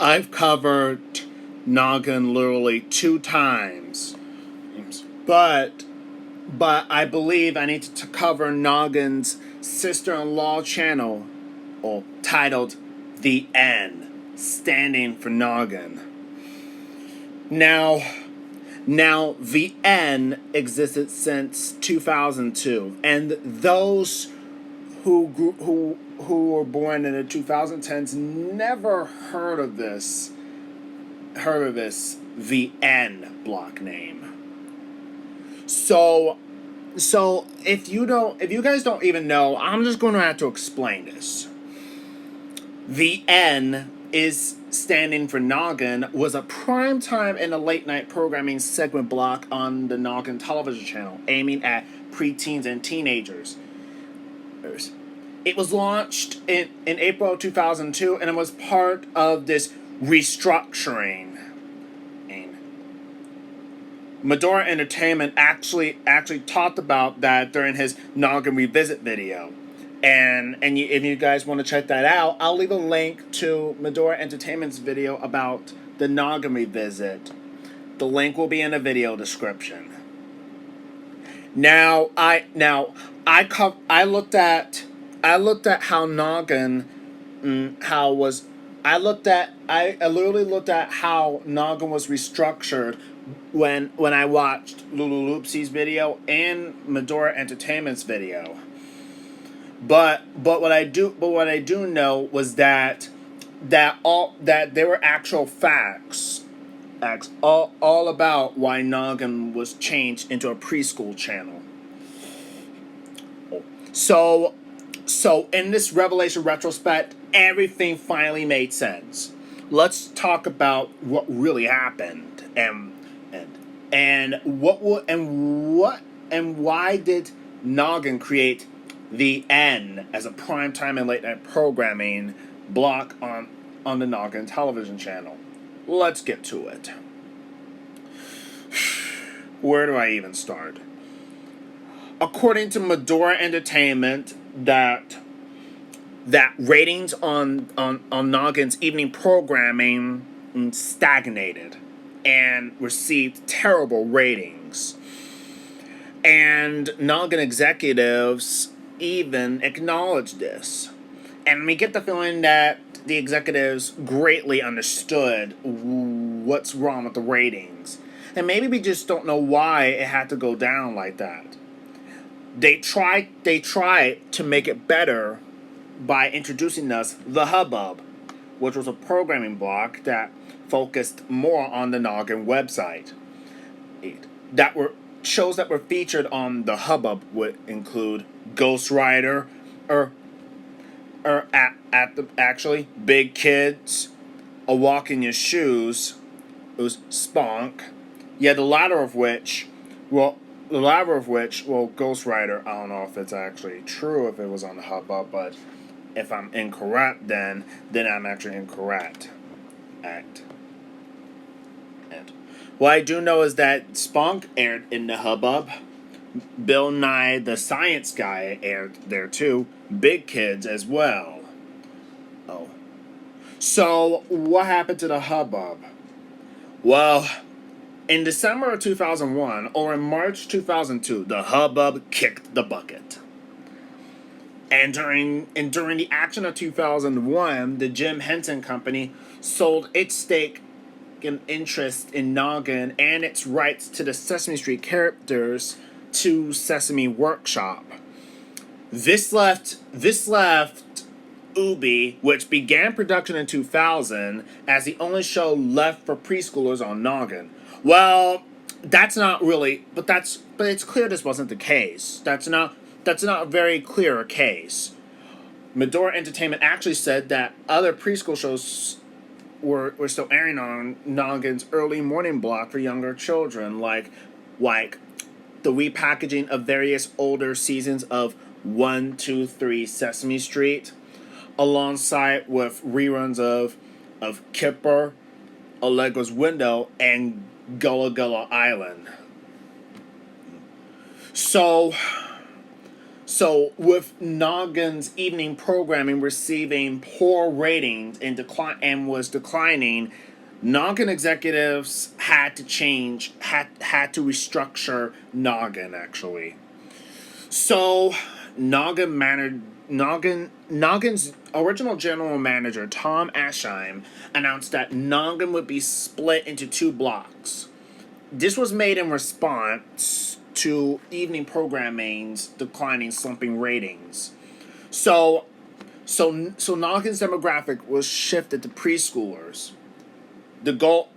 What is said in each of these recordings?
I've covered Noggin literally 2 times, but I believe I need to cover Noggin's sister-in-law channel, titled "The N," standing for Noggin. Now, the N existed since 2002, and those who were born in the 2010s never heard of this the N block name. So if you guys don't even know, I'm just going to have to explain this. The N is standing for Noggin, was a primetime and a late night programming segment block on the Noggin television channel, aiming at preteens and teenagers. It was launched in April of 2002, and it was part of this restructuring. Medora Entertainment actually talked about that during his Noggin Revisit video. If you guys want to check that out, I'll leave a link to Medora Entertainment's video about the Noggin Revisit. The link will be in the video description. I looked at how Noggin I literally looked at how Noggin was restructured when I watched Lulu Loopsy's video and Medora Entertainment's video. But what I do know was that there were actual facts all about why Noggin was changed into a preschool channel. So in this Revelation retrospect, everything finally made sense. Let's talk about what really happened and why did Noggin create the N as a primetime and late night programming block on the Noggin television channel. Let's get to it. Where do I even start? According to Medora Entertainment, that ratings on Noggin's evening programming stagnated and received terrible ratings. And Noggin executives even acknowledged this. And we get the feeling that the executives greatly understood what's wrong with the ratings. And maybe we just don't know why it had to go down like that. They tried to make it better by introducing us The Hubbub, which was a programming block that focused more on the Noggin website. Shows that were featured on The Hubbub would include Ghost Rider, actually Big Kids, A Walk in Your Shoes. It was Spunk. Yeah, the latter of which, Ghost Rider, I don't know if it's actually true if it was on The Hubbub, but if I'm incorrect, then I'm actually incorrect. What I do know is that Spunk aired in The Hubbub. Bill Nye the Science Guy aired there too. Big Kids as well. Oh. So, what happened to The Hubbub? Well, in December of 2001 or in March 2002, The Hubbub kicked the bucket. And during the action of 2001, the Jim Henson Company sold its stake and interest in Noggin and its rights to the Sesame Street characters to Sesame Workshop. This left Ubi, which began production in 2000, as the only show left for preschoolers on Noggin. Well, that's not really, but it's clear this wasn't the case. That's not a very clear case. Medora Entertainment actually said that other preschool shows were still airing on Noggin's early morning block for younger children, like the repackaging of various older seasons of 1, 2, 3 Sesame Street, alongside with reruns of Kipper, Allegra's Window, and Gullah Gullah Island. So So with Noggin's evening programming receiving poor ratings and was declining, Noggin executives had to had to restructure Noggin actually. So Noggin's original general manager Tom Ashheim announced that Noggin would be split into two blocks. This was made in response to evening programming's declining, slumping ratings. So, so Noggin's demographic was shifted to preschoolers. The goal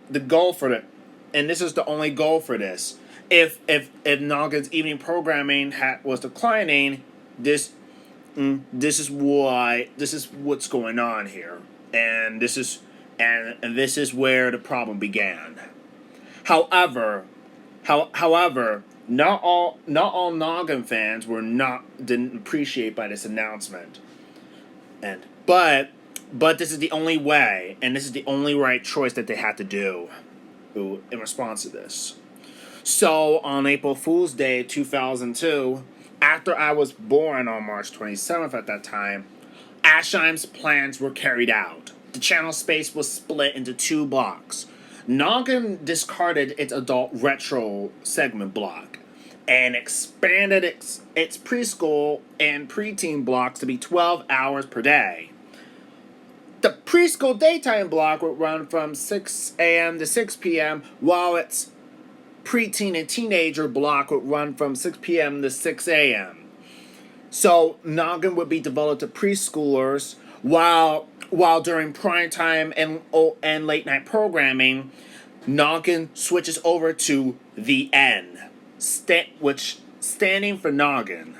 for it, and this is the only goal for this. If Noggin's evening programming was declining, this is what's going on here, and this is where the problem began. However, however, not all Noggin fans didn't appreciate by this announcement, and but this is the only way, and this is the only right choice that they had to do in response to this. So on April Fool's Day 2002, after I was born on March 27th at that time, Ashheim's plans were carried out. The channel space was split into two blocks. Noggin discarded its adult retro segment block and expanded its preschool and preteen blocks to be 12 hours per day. The preschool daytime block would run from 6 a.m. to 6 p.m., while its preteen and teenager block would run from 6 p.m. to 6 a.m. So Noggin would be devoted to preschoolers, while during prime time and late night programming, Noggin switches over to the N, which standing for Noggin.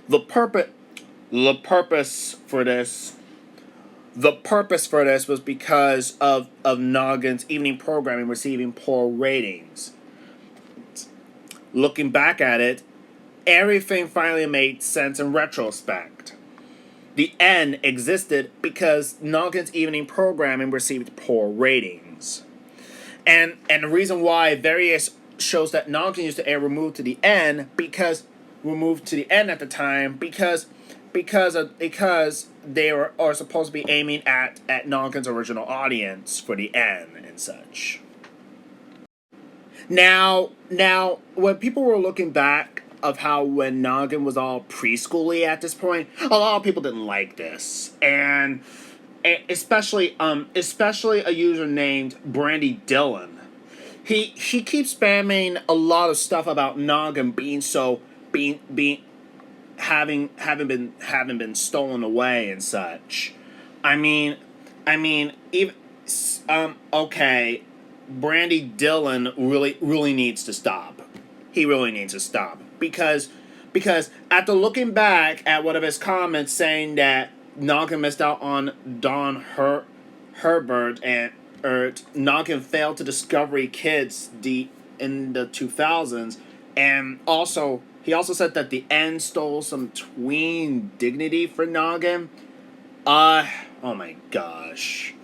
The purpose the purpose for this was because of Noggin's evening programming receiving poor ratings. Looking back at it, everything finally made sense in retrospect. The N existed because Noggin's evening programming received poor ratings. And the reason why various shows that Noggin used to air were moved to the N at the time because they are supposed to be aiming at Noggin's original audience for the N and such. Now, when people were looking back of how when Noggin was all preschooly at this point, a lot of people didn't like this, and especially a user named Brandy Dillon. He keeps spamming a lot of stuff about Noggin being having been stolen away and such. I mean, even okay, Brandy Dillon really needs to stop. He really needs to stop because after looking back at one of his comments saying that Noggin missed out on Don Herbert and Noggin failed to Discovery Kids in the 2000s, and he also said that the N stole some tween dignity for Noggin. Oh my gosh.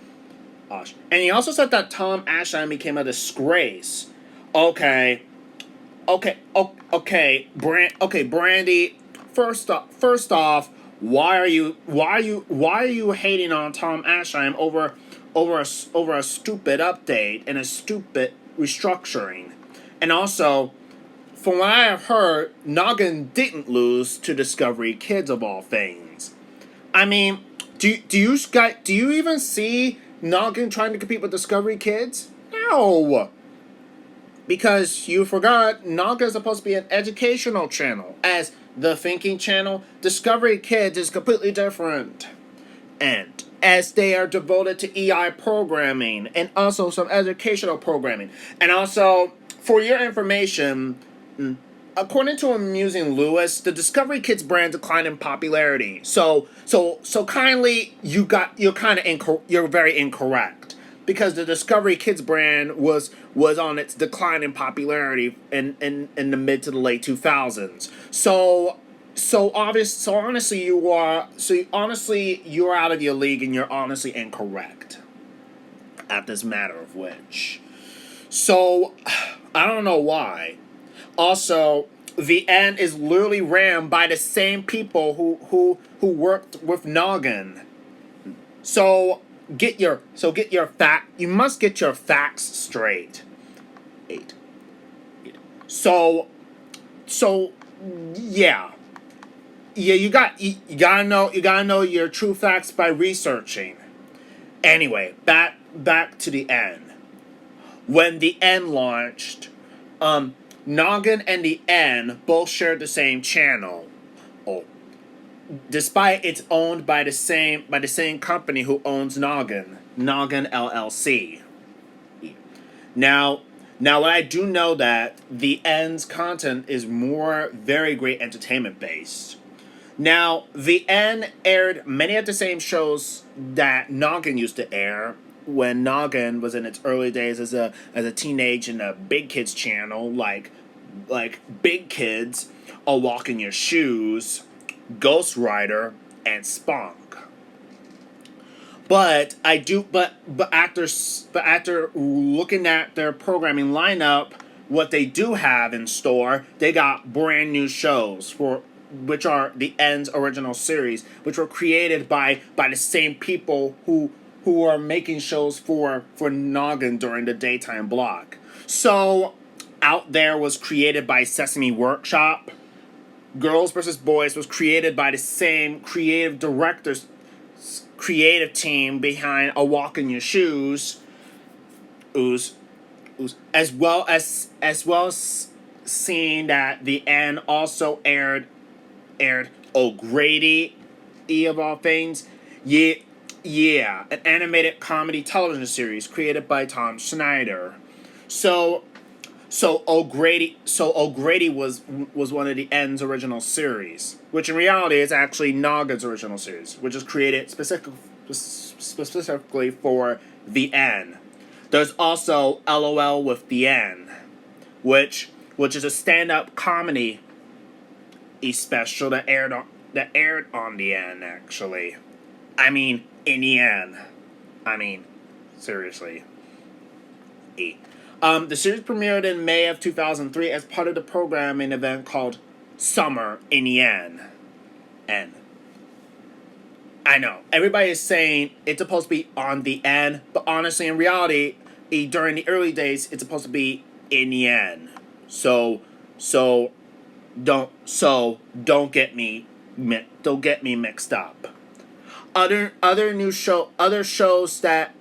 And he also said that Tom Ashheim became a disgrace. Okay, Brandy. First off, why are you hating on Tom Ashheim over a stupid update and a stupid restructuring? And also, from what I have heard, Noggin didn't lose to Discovery Kids of all things. I mean, do you even see Noggin trying to compete with Discovery Kids? No. Because you forgot, Noggin is supposed to be an educational channel. As the Thinking Channel, Discovery Kids is completely different. And as they are devoted to EI programming and also some educational programming. And also, for your information, according to Amusing Lewis, the Discovery Kids brand declined in popularity. So kindly, you're very incorrect, because the Discovery Kids brand was on its decline in popularity in the mid to the late 2000s. Honestly, you're out of your league, and you're honestly incorrect at this matter of which. So I don't know why. Also, the N is literally ran by the same people who worked with Noggin. So you must get your facts straight. Eight. So so yeah. Yeah, you gotta know your true facts by researching. Anyway, back to the N. When the N launched, Noggin and the N both shared the same channel. Oh, despite it's owned by the same company who owns Noggin LLC. Now, now I do know that the N's content is more very great entertainment based. Now, the N aired many of the same shows that Noggin used to air when Noggin was in its early days as a teenage in a Big Kids channel, like Big Kids, A Walk in Your Shoes, Ghost Rider, and Spunk. But after looking at their programming lineup, what they do have in store, they got brand new shows for which are the End's original series, which were created by the same people who are making shows for Noggin during the daytime block. So, Out There was created by Sesame Workshop. Girls vs. Boys was created by the same creative team behind A Walk in Your Shoes, as well as seeing that the N also aired O'Grady, E of all things. Yeah, yeah, an animated comedy television series created by Tom Schneider. So O'Grady was one of the N's original series, which in reality is actually Noggin's original series, which is created specifically for the N. There's also LOL with the N, which is a stand-up comedy special that aired on the N actually. I mean, in the N. I mean, seriously. The series premiered in May of 2003 as part of the programming event called Summer in the N. I know, everybody is saying it's supposed to be on the N, but honestly, in reality, during the early days, it's supposed to be in the N. So don't get me mixed up. Other original shows that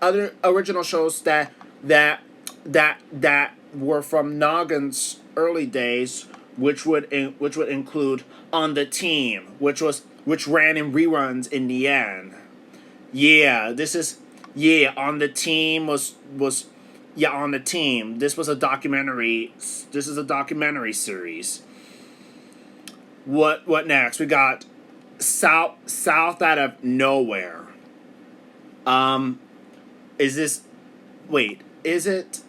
were from Noggin's early days, which would include On the Team, which ran in reruns in the N. On the Team On the Team. This was a documentary. This is a documentary series. What next? We got South Out of Nowhere. Is this? Wait, is it?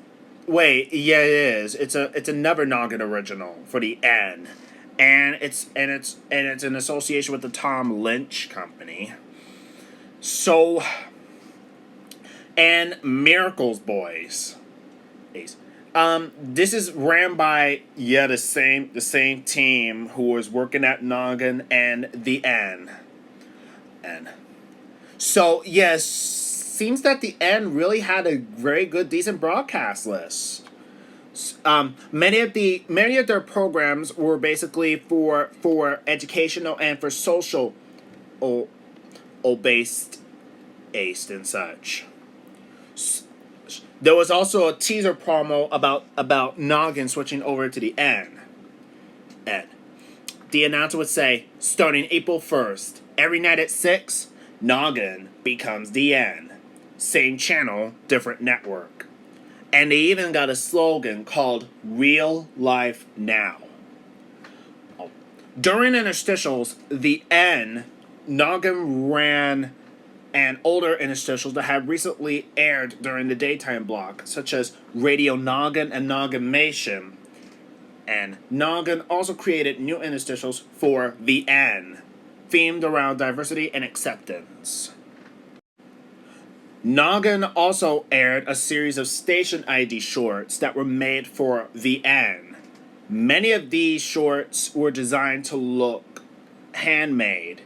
Wait, yeah, it is. It's another Noggin original for the N, and it's in association with the Tom Lynch Company. So, and Miracles Boys. This is ran by the same team who was working at Noggin and the N. So yes, seems that the N really had a very good, decent broadcast list. Many of their programs were basically for educational and for social, based and such. There was also a teaser promo about Noggin switching over to the N. The announcer would say, starting April 1st, every night at 6, Noggin becomes the N. Same channel, different network. And they even got a slogan called Real Life Now. During interstitials, the N, Noggin ran and older interstitials that have recently aired during the daytime block, such as Radio Noggin and Nogginmation. And Noggin also created new interstitials for the N, themed around diversity and acceptance. Noggin also aired a series of station ID shorts that were made for the N. Many of these shorts were designed to look handmade,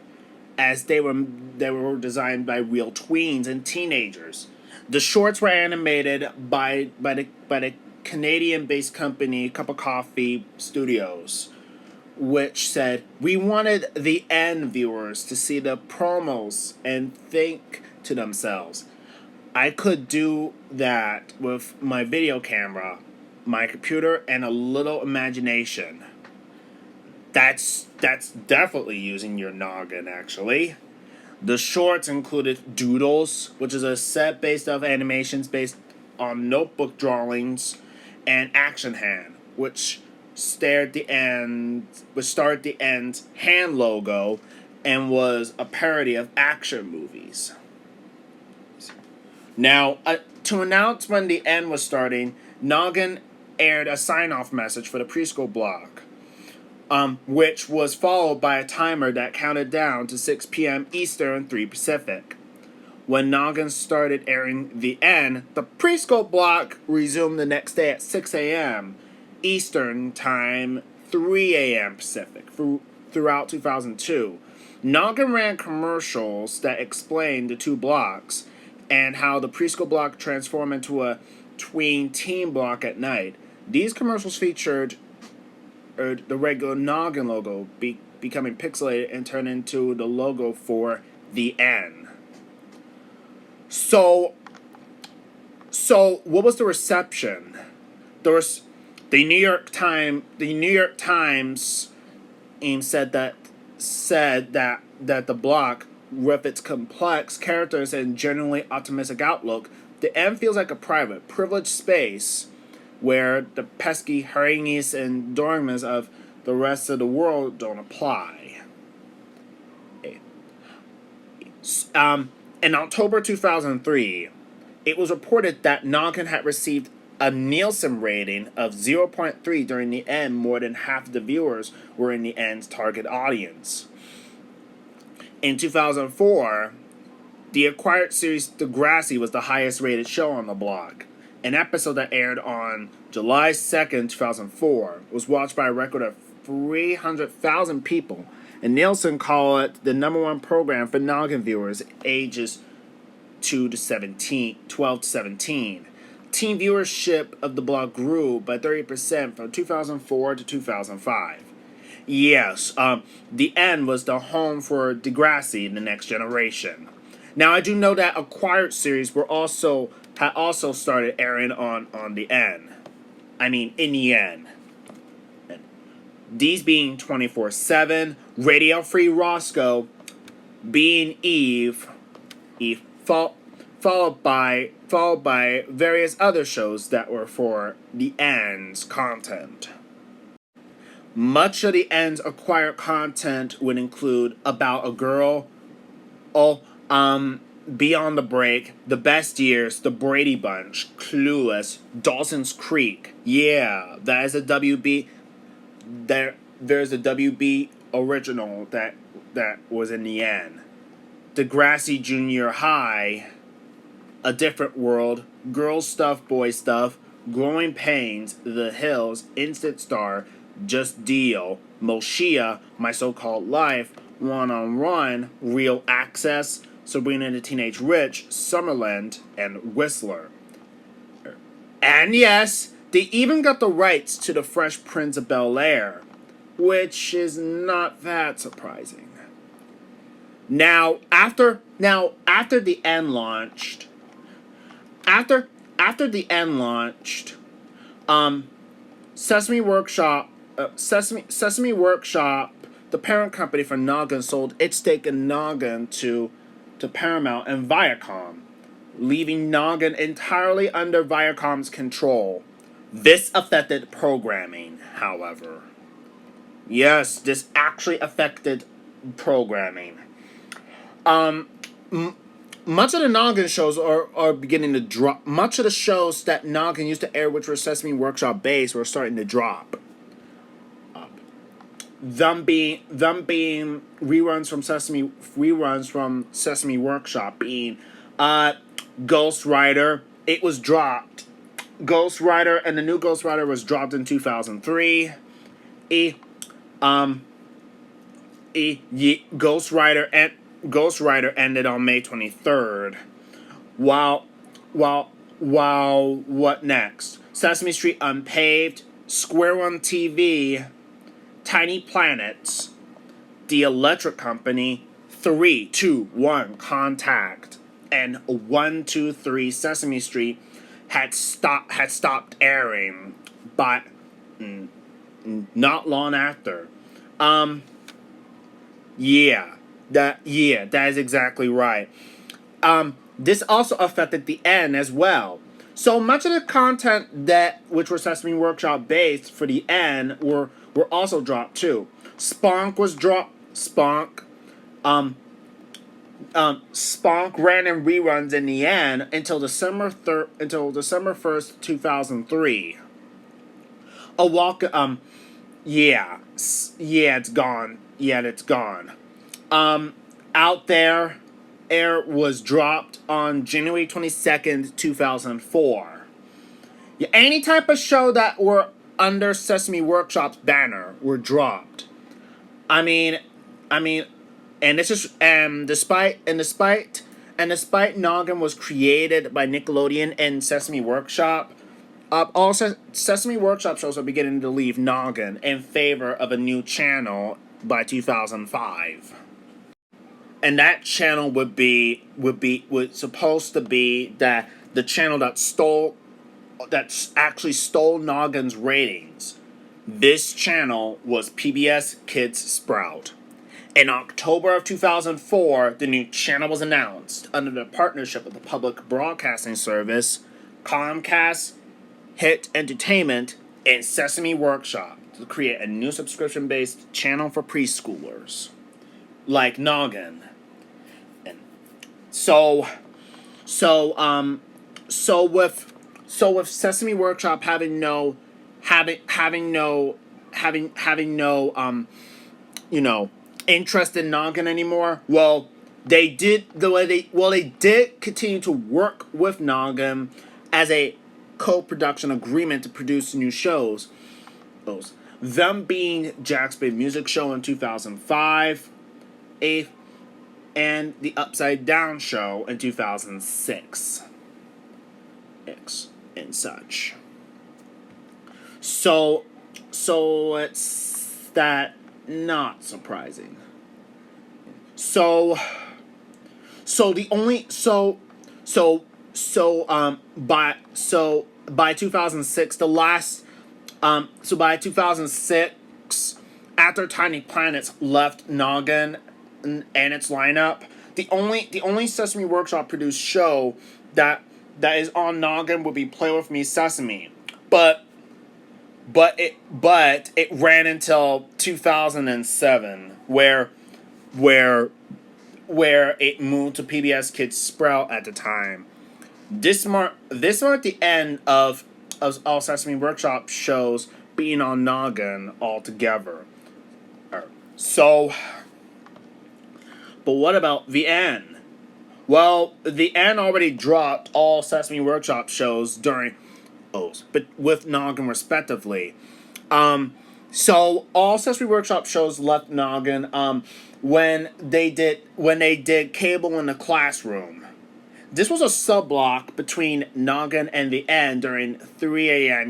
as they were designed by real tweens and teenagers. The shorts were animated by the Canadian-based company Cup of Coffee Studios, which said, "We wanted the end viewers to see the promos and think to themselves, I could do that with my video camera, my computer, and a little imagination." That's definitely using your noggin, actually. The shorts included Doodles, which is a set based of animations based on notebook drawings, and Action Hand, which starred the end's hand logo and was a parody of action movies. Now, to announce when the end was starting, Noggin aired a sign-off message for the preschool block, which was followed by a timer that counted down to 6 p.m. Eastern, 3 Pacific. When Noggin started airing the end, the preschool block resumed the next day at 6 a.m. Eastern Time, 3 a.m. Pacific, throughout 2002. Noggin ran commercials that explained the two blocks and how the preschool block transformed into a tween teen block at night. These commercials featured the regular Noggin logo becoming pixelated and turned into the logo for the end. So what was the reception? There was the New York Times said that the block, with its complex characters and generally optimistic outlook, the end feels like a private, privileged space where the pesky harangues and dogmas of the rest of the world don't apply. In October 2003, it was reported that Noggin had received a Nielsen rating of 0.3 during the end. More than half of the viewers were in the end's target audience. In 2004, the acquired series Degrassi was the highest rated show on the block. An episode that aired on July 2nd, 2004, was watched by a record of 300,000 people, and Nielsen called it the number one program for Noggin viewers ages 12 to 17. Teen viewership of the blog grew by 30% from 2004 to 2005. Yes, the end was the home for Degrassi, The Next Generation. Now, I do know that acquired series had also started airing on the end. I mean, in the end. These being 24/7, Radio Free Roscoe, being Eve, followed by various other shows that were for the end's content. Much of the end's acquired content would include About a Girl, Beyond the Break, The Best Years, The Brady Bunch, Clueless, Dawson's Creek. Yeah, that is a WB. There's a WB original that was in the end. Degrassi Junior High, A Different World, Girls Stuff, Boy Stuff, Growing Pains, The Hills, Instant Star, Just Deal, Moshia, My So-Called Life, One-on-One, Real Access, Sabrina the Teenage Witch, Summerland, and Whistler. And yes, they even got the rights to The Fresh Prince of Bel-Air, which is not that surprising. Now, after the end launched, Sesame Workshop, the parent company for Noggin, sold its stake in Noggin to Paramount and Viacom, leaving Noggin entirely under Viacom's control. This affected programming, however. Yes, this actually affected programming. Much of the Noggin shows are beginning to drop. Much of the shows that Noggin used to air, which were Sesame Workshop based, were starting to drop. Them being reruns from Sesame Workshop, being Ghost Rider. It was dropped. Ghost Rider and the new Ghost Rider was dropped in 2003. E Ghost Rider ended on May 23rd. While while what next? Sesame Street Unpaved, Square One TV, Tiny Planets, The Electric Company, 3, 2, 1 Contact, and 1, 2, 3 Sesame Street had stopped airing, but not long after. That is exactly right. This also affected the end as well. So much of the content that which were Sesame Workshop based for the end were also dropped too. Spunk was dropped. Spunk ran in reruns in the end until December 1st, 2003. A walk. It's gone. Yeah, it's gone. Out There Air was dropped on January 22nd, 2004. Yeah, any type of show that were under Sesame Workshop's banner were dropped. I mean, and this is despite Noggin was created by Nickelodeon and Sesame Workshop, all Sesame Workshop shows are beginning to leave Noggin in favor of a new channel by 2005. And that channel would supposed to be that the channel that actually stole Noggin's ratings. This channel was PBS Kids Sprout. In October of 2004, the new channel was announced under the partnership of the public broadcasting service, Comcast, Hit Entertainment, and Sesame Workshop to create a new subscription-based channel for preschoolers, like Noggin. And so with Sesame Workshop having no interest in Noggin anymore, they did continue to work with Noggin as a co-production agreement to produce new shows. Them being Jack's Big Music Show in 2005, and the Upside Down Show in 2006. And such. So it's that not surprising. By 2006 by 2006, after Tiny Planets left Noggin and its lineup, the only Sesame Workshop produced show that is on Noggin would be Play With Me Sesame, but it ran until 2007, where it moved to PBS Kids Sprout at the time. This marked the end of all Sesame Workshop shows being on Noggin altogether. So, but what about the N? Well, the N already dropped all Sesame Workshop shows but with Noggin respectively. So all Sesame Workshop shows left Noggin when they did Cable in the Classroom. This was a sub-block between Noggin and the N during 3 a.m.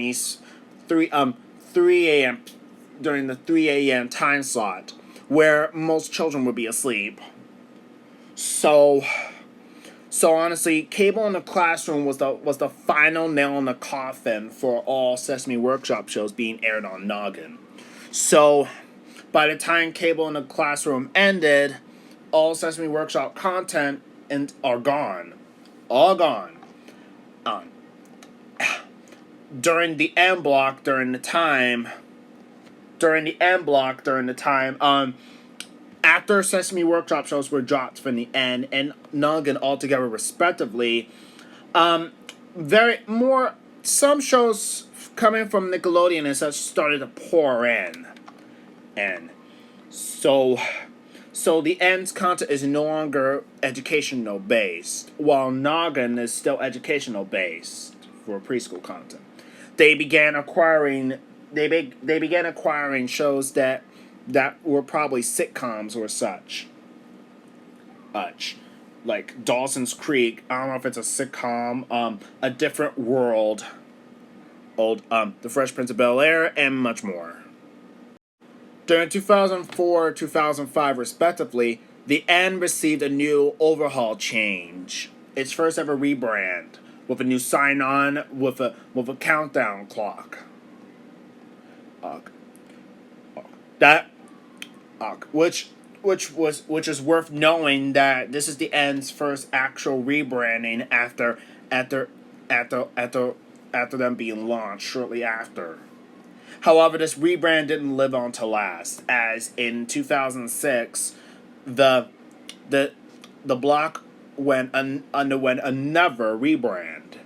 during the 3 a.m. time slot, where most children would be asleep. So honestly, Cable in the Classroom was the final nail in the coffin for all Sesame Workshop shows being aired on Noggin. So by the time Cable in the Classroom ended, all Sesame Workshop content are gone. All gone. During the N block, during the time, after Sesame Workshop shows were dropped from the N and Noggin altogether respectively, some shows coming from Nickelodeon and such started to pour in. And so the N's content is no longer educational based, while Noggin is still educational based for preschool content. They began acquiring they began acquiring shows that were probably sitcoms or such. Like Dawson's Creek. I don't know if it's a sitcom. A Different World. The Fresh Prince of Bel-Air, and much more. During 2004-2005, respectively, the N received a new overhaul change. Its first ever rebrand, with a new sign-on with a countdown clock. That which is worth knowing that this is the N's first actual rebranding after them being launched shortly after. However, this rebrand didn't live on to last, as in 2006, the block underwent another rebrand,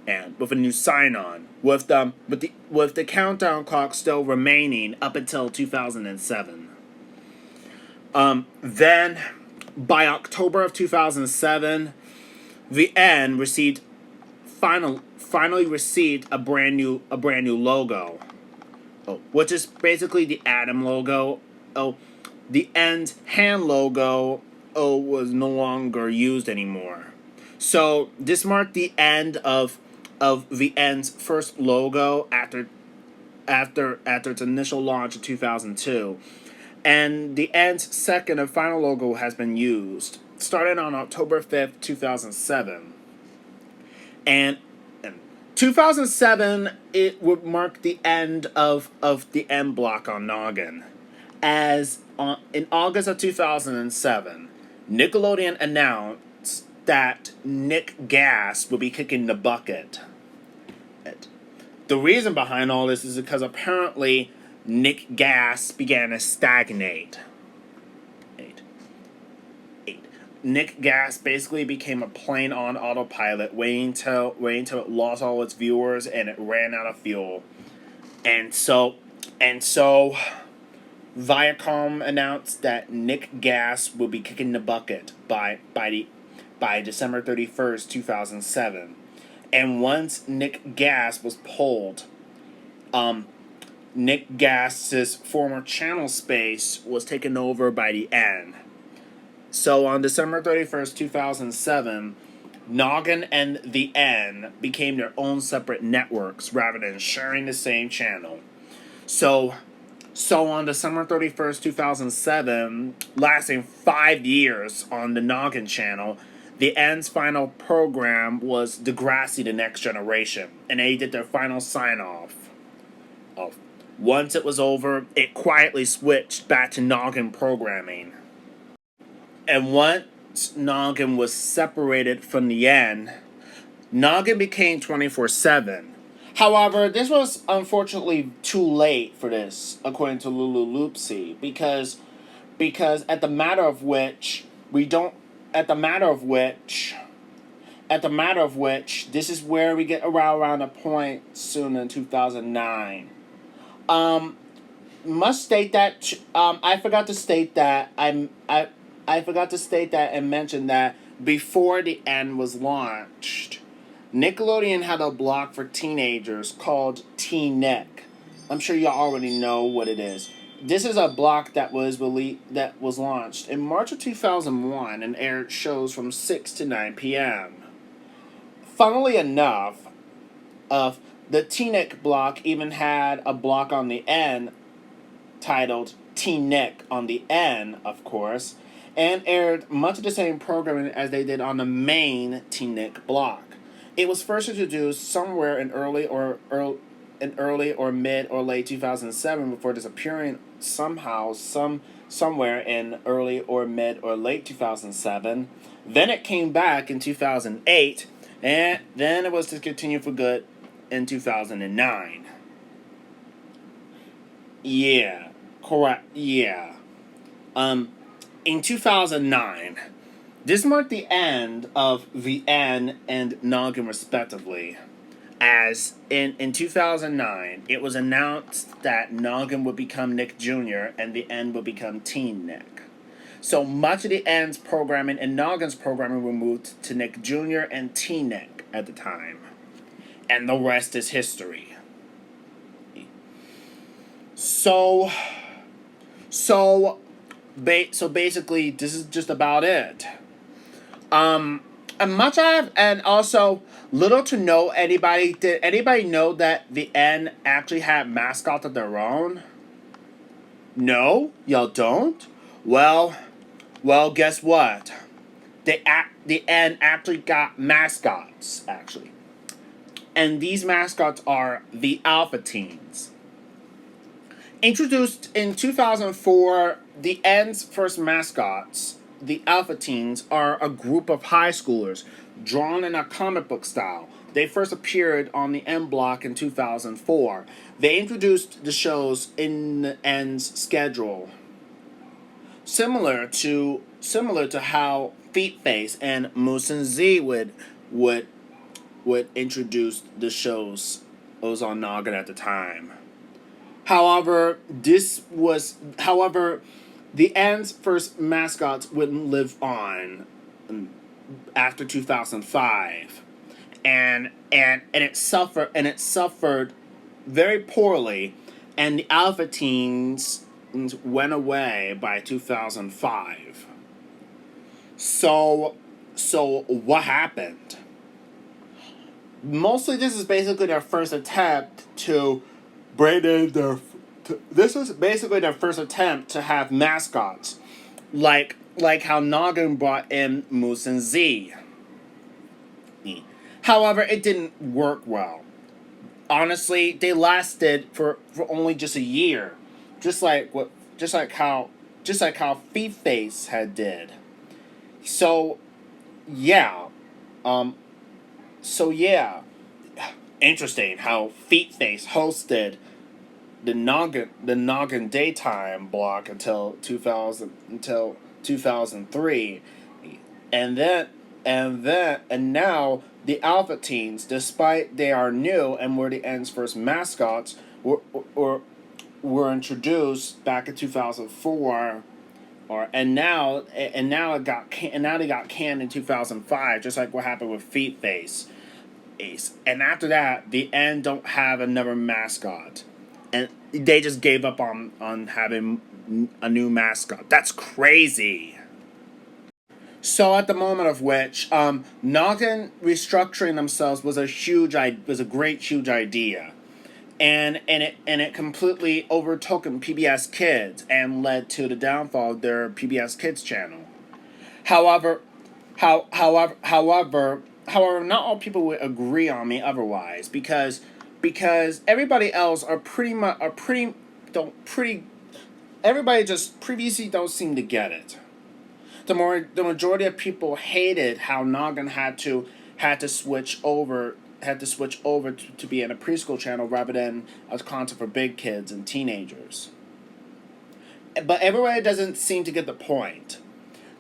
and with a new sign-on, with the countdown clock still remaining up until 2007. Then, by October of 2007, the N finally received a brand new logo. Which is basically the Atom logo. The N's hand logo was no longer used anymore. So this marked the end of the N's first logo after its initial launch in 2002. And the N's second and final logo has been used, starting on October 5th, 2007. And 2007, it would mark the end of the N block on Noggin. As in August of 2007, Nickelodeon announced that Nick Gas would be kicking the bucket. The reason behind all this is because apparently Nick Gas began to stagnate. Nick Gas basically became a plane on autopilot, waiting until it lost all its viewers and it ran out of fuel. And so Viacom announced that Nick Gas will be kicking the bucket by December 31st, 2007. And once Nick Gas was pulled, Nick Gas's former channel space was taken over by the N. So on December 31st, 2007, Noggin and the N became their own separate networks rather than sharing the same channel. So on December 31st, 2007, lasting 5 years on the Noggin channel, the N's final program was Degrassi: The Next Generation, and they did their final sign-off. Once it was over, it quietly switched back to Noggin programming. And once Noggin was separated from the N, Noggin became 24/7. However, this was unfortunately too late for this, according to Lulu Loopsy, because at the matter of which this is where we get around a point soon in 2009. Must state that I forgot to state that I forgot to state that and mention that before the N was launched, Nickelodeon had a block for teenagers called Teen Nick. I'm sure y'all already know what it is. This is a block that was launched in March of 2001 and aired shows from 6 to 9 p.m. Funnily enough, the Teen Nick block even had a block on the N titled Teen Nick on the N, of course, and aired much of the same programming as they did on the main Teen Nick block. It was first introduced somewhere in early or mid or late 2007 before disappearing somewhere in early or mid or late 2007. Then it came back in 2008, and then it was discontinued for good in 2009. Yeah, correct. Yeah. In 2009, this marked the end of the N and Noggin respectively. As in 2009, it was announced that Noggin would become Nick Jr. and the N would become Teen Nick. So much of the N's programming and Noggin's programming were moved to Nick Jr. and Teen Nick at the time. And the rest is history. So so so basically, this is just about it. Um, and much of and also little to no anybody did anybody know that the N actually had mascots of their own? No, y'all don't. Well, guess what? The N actually got mascots actually, and these mascots are the Alpha Teens. Introduced in 2004, the N's first mascots, the Alpha Teens, are a group of high schoolers drawn in a comic book style. They first appeared on the N Block in 2004. They introduced the shows in the N's schedule, similar to how Feet Face and Moose and Z would would introduce the shows. It was on Noggin at the time. However, the N's first mascots wouldn't live on after 2005, and it suffered very poorly, and the Alpha Teens went away by 2005. So what happened? Mostly, this is basically their first attempt to braided their. This was basically their first attempt to have mascots, like how Noggin brought in Moose and Z. However, it didn't work well. Honestly, they lasted for only just a year, just like what, just like how Feet Face had did. So, yeah, um, yeah, interesting how Feet Face hosted the Noggin daytime block until 2003, and now the Alpha Teens, despite they are new and were the N's first mascots, were introduced back in 2004, and now they got canned in 2005, just like what happened with Feet Face. And after that, the N don't have another mascot, and they just gave up on having a new mascot. That's crazy. So at the moment of which, Noggin restructuring themselves was a great huge idea, and it completely overtook PBS Kids and led to the downfall of their PBS Kids channel. However, however, not all people would agree on me otherwise, because everybody else are pretty much are pretty don't pretty everybody just previously don't seem to get it. The majority of people hated how Noggin had to switch over to be in a preschool channel rather than a content for big kids and teenagers. But everybody doesn't seem to get the point.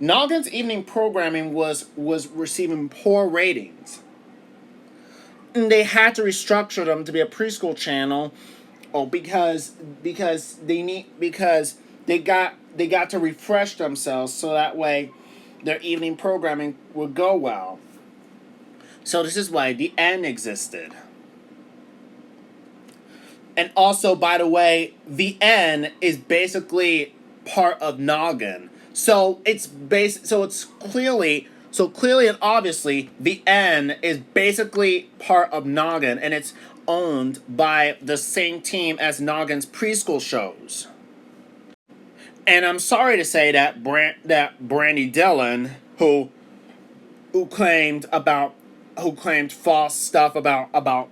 Noggin's evening programming was receiving poor ratings. And they had to restructure them to be a preschool channel. Oh, because they got to refresh themselves so that way their evening programming would go well. So this is why the N existed. And also, by the way, the N is basically part of Noggin. So clearly and obviously the N is basically part of Noggin, and it's owned by the same team as Noggin's preschool shows. And I'm sorry to say that Brandy Dillon, who claimed false stuff about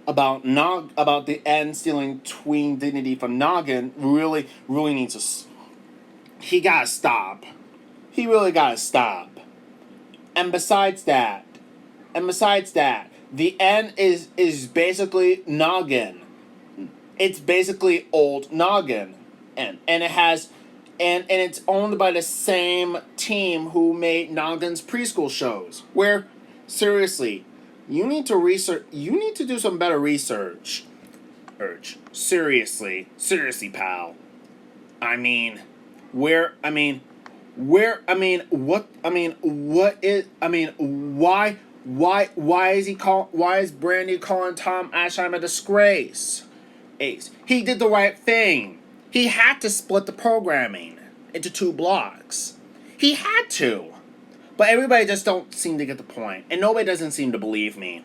the N stealing tween dignity from Noggin, really needs to. He gotta stop. He really gotta stop. And besides that, the N is basically Noggin. It's basically old Noggin, and it has. And it's owned by the same team who made Noggin's preschool shows. Where, seriously, you need to research. You need to do some better research. Seriously, pal. I mean, where? I mean, where? I mean, what? I mean, what is? I mean, why? Why is he call? Why is Brandy calling Tom Ashheim a disgrace? Ace. He did the right thing. He had to split the programming into 2 blocks. He had to. But everybody just don't seem to get the point. And nobody doesn't seem to believe me.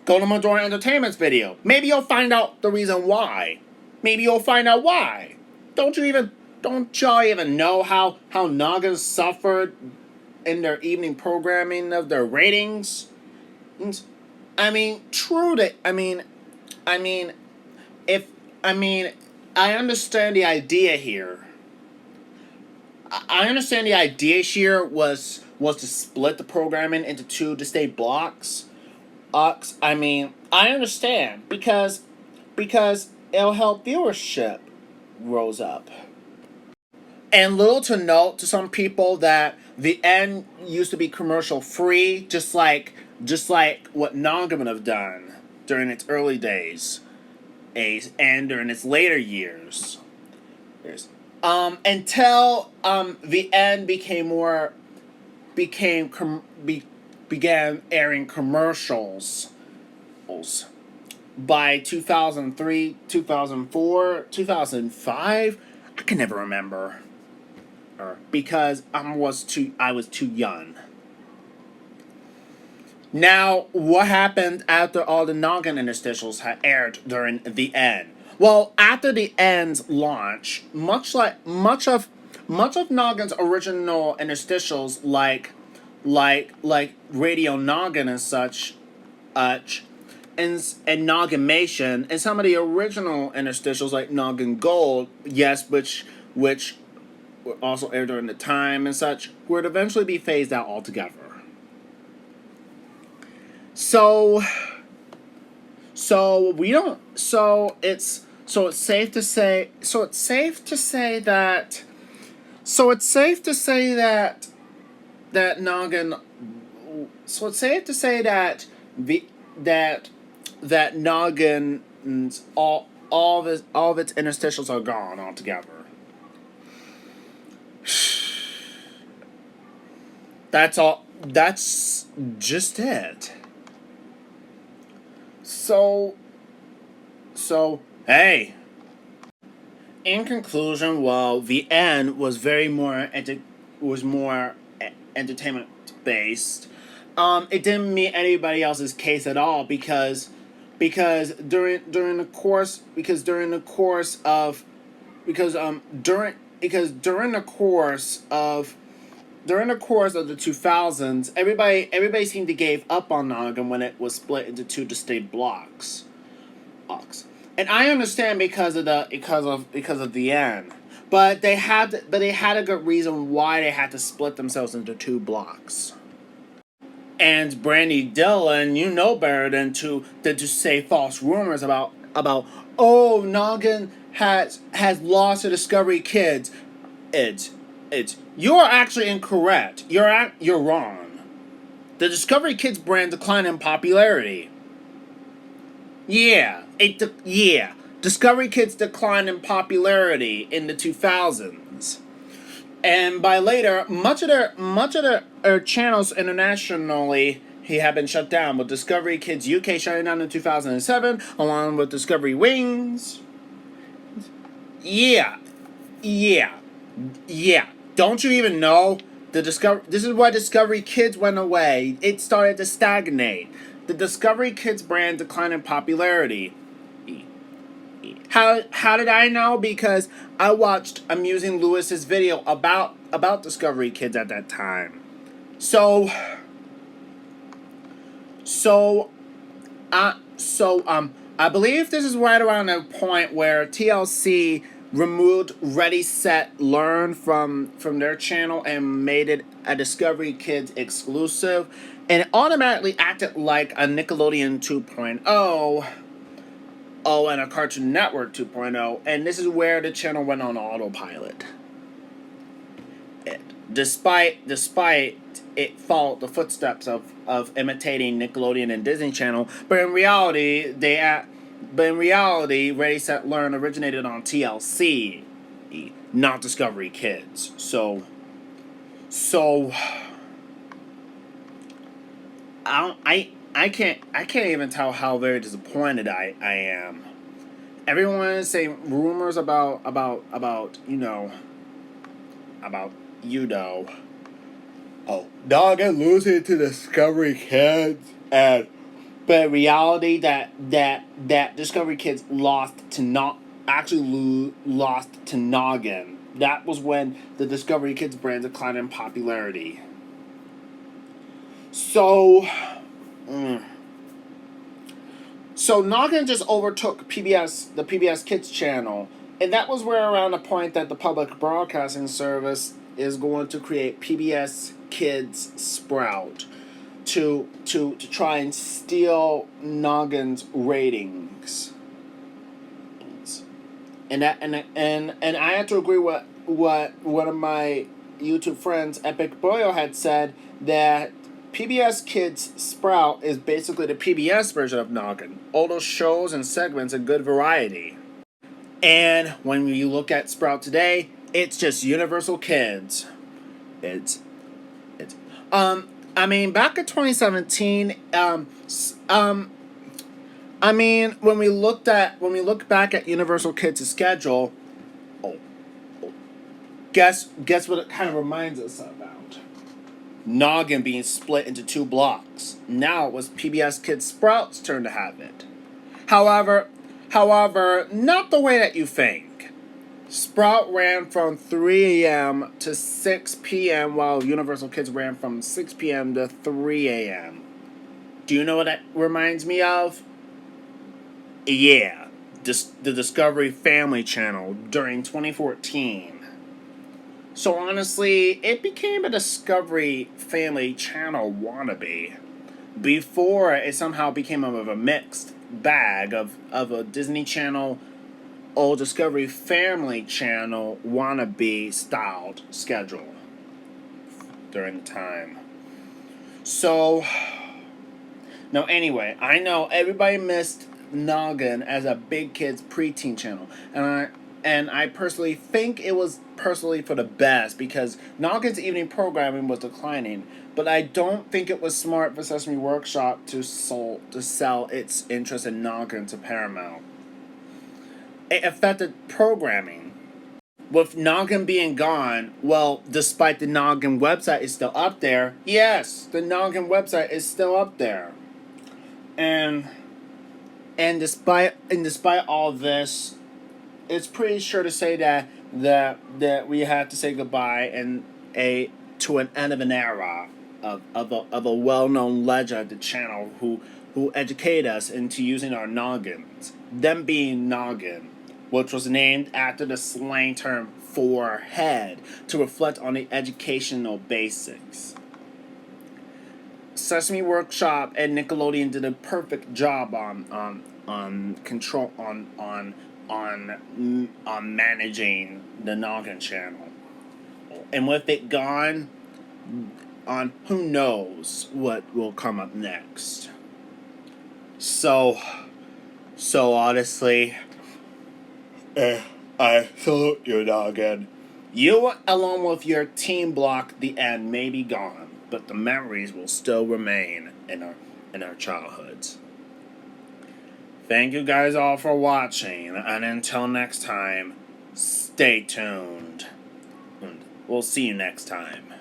Go to Medora Entertainment's video. Maybe you'll find out the reason why. Maybe you'll find out why. Don't y'all even know how Noggin suffered in their evening programming of their ratings? I mean, true that I understand the idea here. I understand the idea here was to split the programming into 2 distinct blocks. I understand because it'll help viewership rose up. And little to note to some people that the end used to be commercial free, just like what Noggin would have done during its early days, and during its later years. Until the end began airing commercials by 2003, 2004, 2005. I can never remember because I was too young. Now, what happened after all the Noggin interstitials had aired during the end? Well, after the end's launch, much of Noggin's original interstitials, like Radio Noggin and such, and Noggimation, and some of the original interstitials like Noggin Gold, yes, which were also aired during the time and such, would eventually be phased out altogether. So it's safe to say that Noggin that Noggin's all of its interstitials are gone altogether. That's all. That's just it. So, hey. In conclusion, while the end was more entertainment based, it didn't meet anybody else's case at all because during the course of the 2000s, everybody seemed to gave up on Noggin when it was split into 2 distinct blocks. And I understand because of the end, but they had a good reason why they had to split themselves into 2 blocks. And Brandy Dillon, you know better than to say false rumors about Noggin has lost to Discovery Kids. You're actually incorrect. You're wrong. The Discovery Kids brand declined in popularity. Yeah. Discovery Kids declined in popularity in the 2000s. And by later, much of their channels internationally have been shut down, with Discovery Kids UK shutting down in 2007, along with Discovery Wings. Yeah. Don't you even know? This is why Discovery Kids went away. It started to stagnate. The Discovery Kids brand declined in popularity. How did I know? Because I watched Amusing Lewis's video about Discovery Kids at that time. I believe this is right around the point where TLC removed Ready, Set, Learn from their channel and made it a Discovery Kids exclusive, and it automatically acted like a Nickelodeon 2.0. And a Cartoon Network 2.0, and this is where the channel went on autopilot. Despite it followed the footsteps of imitating Nickelodeon and Disney Channel, but in reality, Ready, Set, Learn originated on TLC, not Discovery Kids. So I can't even tell how very disappointed I am. everyone is saying rumors about Noggin losing to Discovery Kids, and but in reality that Discovery Kids lost to not actually lost to Noggin. That was when the Discovery Kids brand declined in popularity. So, so Noggin just overtook the PBS Kids channel, and that was where around the point that the public broadcasting service is going to create PBS Kids Sprout to try and steal Noggin's ratings. And I have to agree with what one of my YouTube friends, Epic Boyo, had said, that PBS Kids Sprout is basically the PBS version of Noggin. All those shows and segments and good variety. And when you look at Sprout today, it's just Universal Kids. It's I mean, back in 2017, I mean, when we look back at Universal Kids' schedule, oh, guess what it kind of reminds us about? Noggin being split into two blocks. Now it was PBS Kids Sprout's turn to have it. However, not the way that you think. Sprout ran from 3 a.m. to 6 p.m. while Universal Kids ran from 6 p.m. to 3 a.m. Do you know what that reminds me of? Yeah, the Discovery Family Channel during 2014. So honestly, it became a Discovery Family Channel wannabe before it somehow became of a mixed bag of a Disney Channel or Discovery Family Channel wannabe styled schedule during the time. So, now anyway, I know everybody missed Noggin as a big kids preteen channel, and I personally think it was personally for the best because Noggin's evening programming was declining, but I don't think it was smart for Sesame Workshop to sell its interest in Noggin to Paramount. It affected programming. With Noggin being gone, well, despite the Noggin website is still up there, yes, the Noggin website is still up there. And despite all this, it's pretty sure to say that we have to say goodbye to an end of an era of a well-known legend of the channel who educated us into using our noggins. Them being Noggin, which was named after the slang term for head to reflect on the educational basics. Sesame Workshop and Nickelodeon did a perfect job on control on managing the Noggin channel, and with it gone, on who knows what will come up next. So honestly, I salute you, Noggin. You, along with your team block, the end may be gone, but the memories will still remain in our childhoods. Thank you guys all for watching, and until next time, stay tuned. And we'll see you next time.